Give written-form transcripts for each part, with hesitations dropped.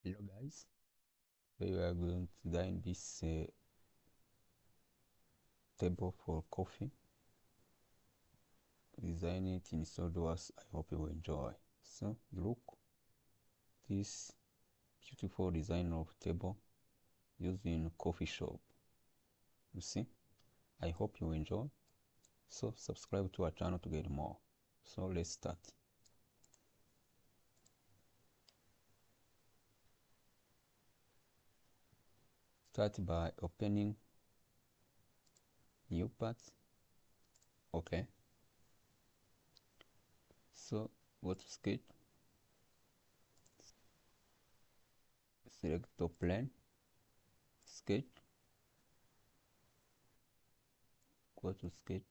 Hello guys, we are going to design this table for coffee. Design it in Solidworks. I hope you will enjoy. So look, this beautiful design of table used in coffee shop. You see, I hope you enjoy. So subscribe to our channel to get more. So let's start. Start by opening new part. Okay. So go to sketch. Select the plane. Sketch. Go to sketch.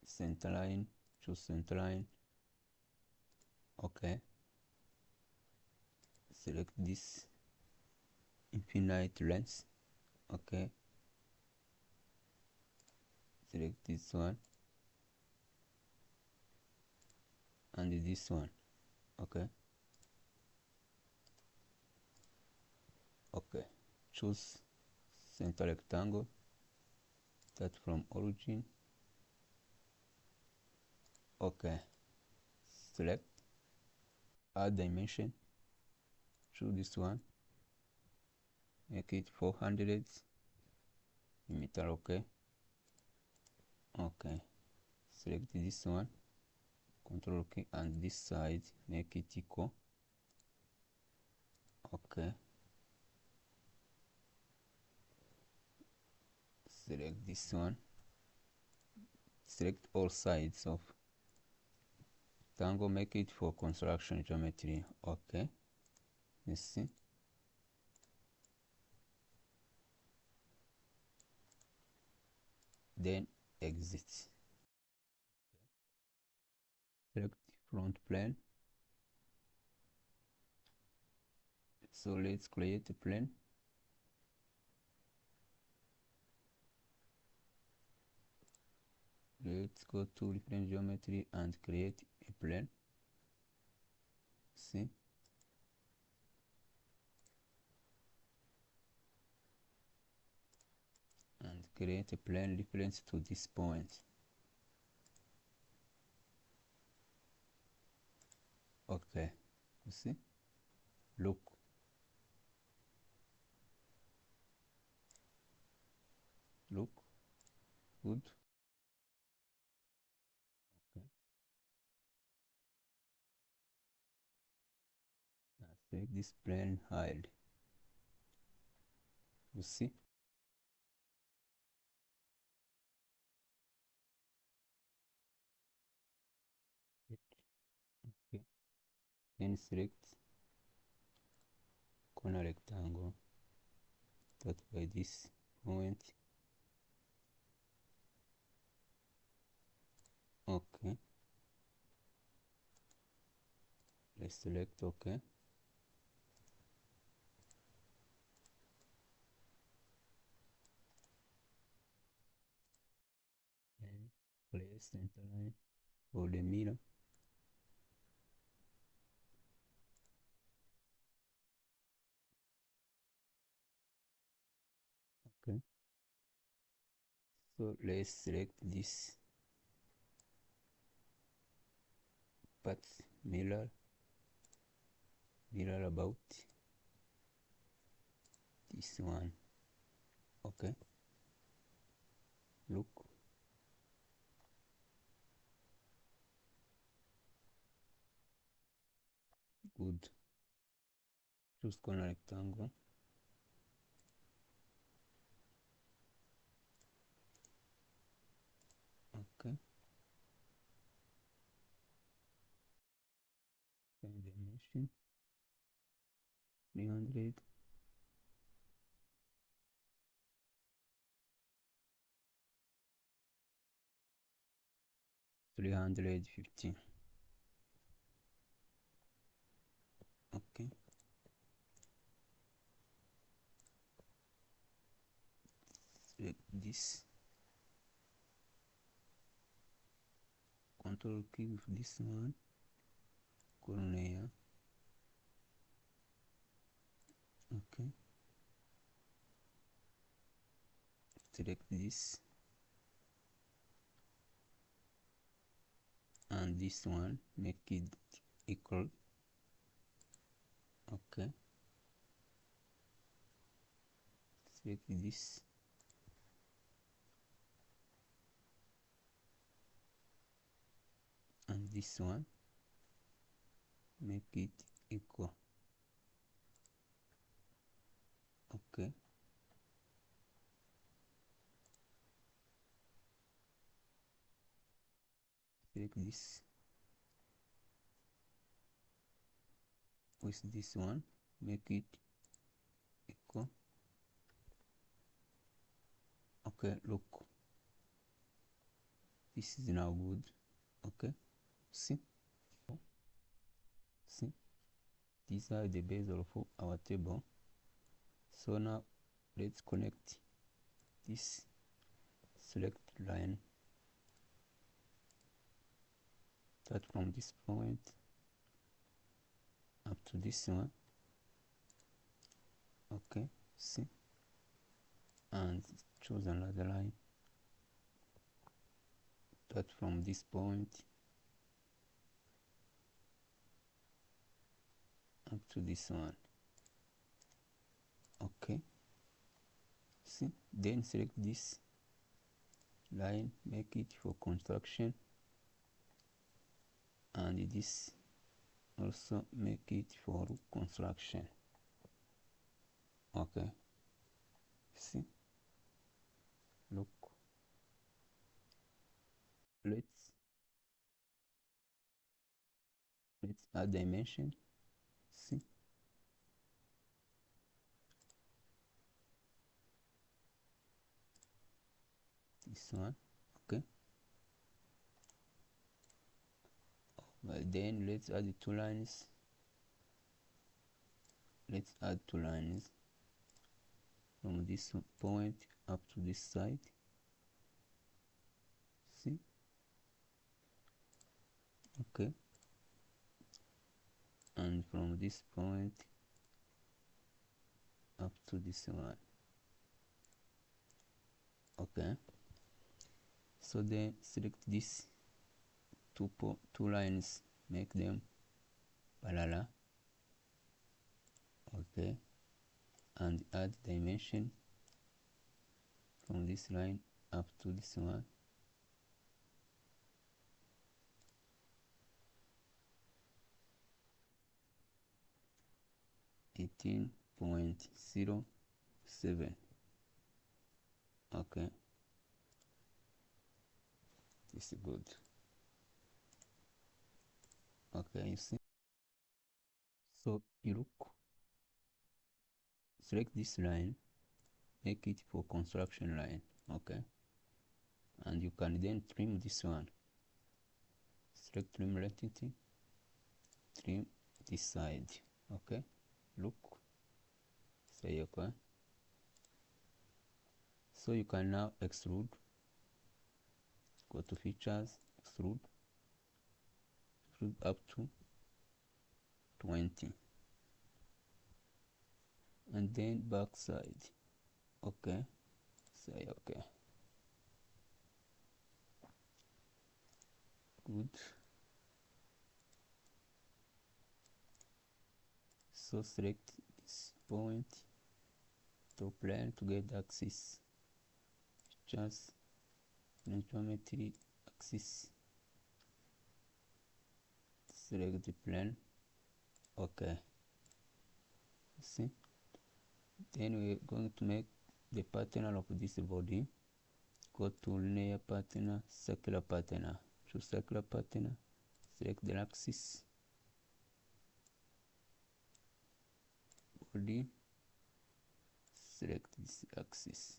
Center line. Choose center line. Okay. Select this infinite length. Okay. Select this one and this one. Okay. Okay. Choose center rectangle. Start from origin. Okay. Select add dimension. Choose this one. Make it 400 millimeter. Okay. Okay. Select this one. Control key and this side make it equal. Okay. Select this one. Select all sides of rectangle. Make it for construction geometry. Okay. You see. Then exit. Select front plane. So let's create a plane. Let's go to reference geometry and create a plane. See. And create a plane reference to this point. Okay. You see. Look. Look. Good. Okay. Now select this plane hide. You see. Okay. Then select corner rectangle. Start by this point. Okay. Let's select okay. And place center line for the mirror. Okay. So let's select this path mirror about this one. Okay. Look. Good. Choose corner rectangle. Okay. Same dimension. 300. 350. Okay. Select this. Control key with this one. Corner. Okay, select this and this one, make it equal. Okay, select this and this one, make it equal. Okay, select this with this one, make it equal. Okay, look, this is now good. Okay, see, these are the base of our table. So now let's connect this. Select line, start from this point up to this one. Okay, see, and choose another line, start from this point up to this one. Okay, see, then select this line, make it for construction, and this also make it for construction. Okay, see, look, let's add dimension. See, this one. Okay, but then let's add the 2 lines. Let's add 2 lines from this point up to this side. See, okay, and from this point up to this one. Okay, so then select these two lines, make them parallel. Okay, and add dimension from this line up to this one. .07. Okay, this is good. Okay, you see, so you look, select this line, make it for construction line. Okay, and you can then trim this one. Select trim entity, trim this side. Okay, look, say okay. So you can now extrude. Go to features, extrude up to 20, and then back side. Okay, say okay. Good. So select this point, top plane to get axis, features, and geometry axis. Select the plane. Okay, see, then we're going to make the pattern of this body. Go to linear pattern, circular pattern. Choose circular pattern, select the axis, body, select this axis.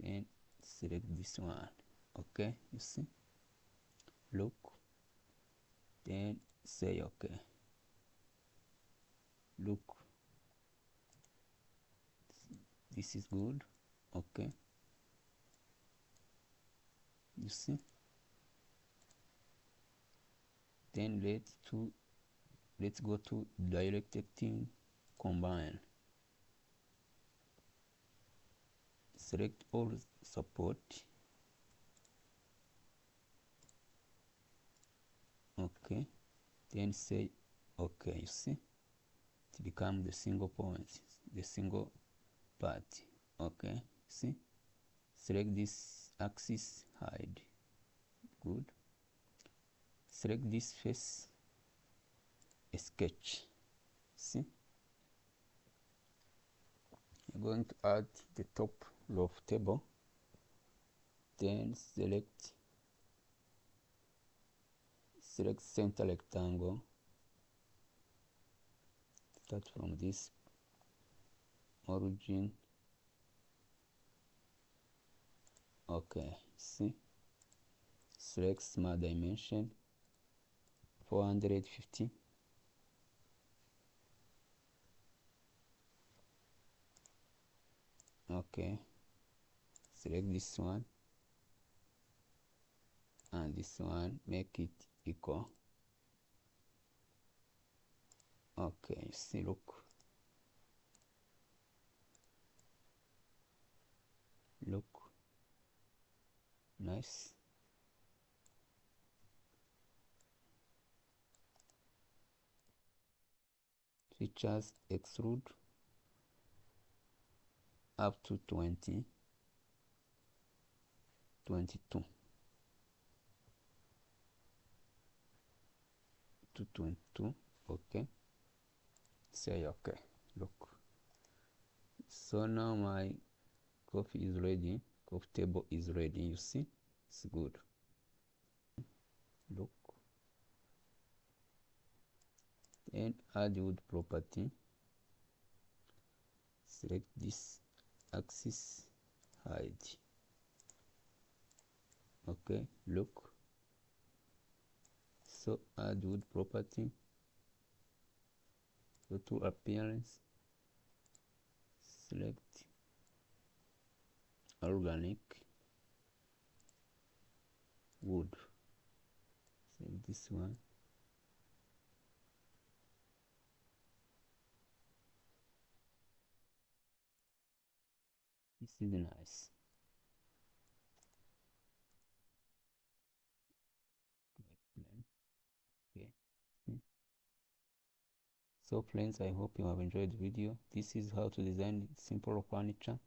Then select this one. Okay, you see, look, then say okay. Look, this is good. Okay, you see, Then let's go to directing combine. Select all support. Okay, then say okay. You see, it becomes the single point, the single part. Okay, see, select this axis, hide. Good. Select this face, sketch. See, you're going to add the top row of table. Then select center rectangle. Start from this origin. Okay, see, select smart dimension 450. Okay, select this one and this one, make it equal. Okay, see, look, nice. Features extrude up to 22 to 22. Okay, say okay. Look, so now my coffee is ready, coffee table is ready. You see, it's good. Look, then add wood property. Select this axis, hide. Okay, look, so add wood property, go to appearance, select organic wood, select this one. This is nice. Plan. Okay. So friends, I hope you have enjoyed the video. This is how to design simple furniture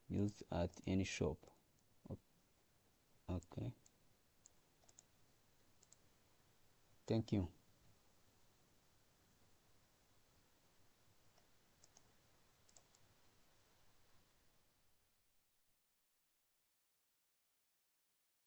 used at any shop. Okay. Thank you.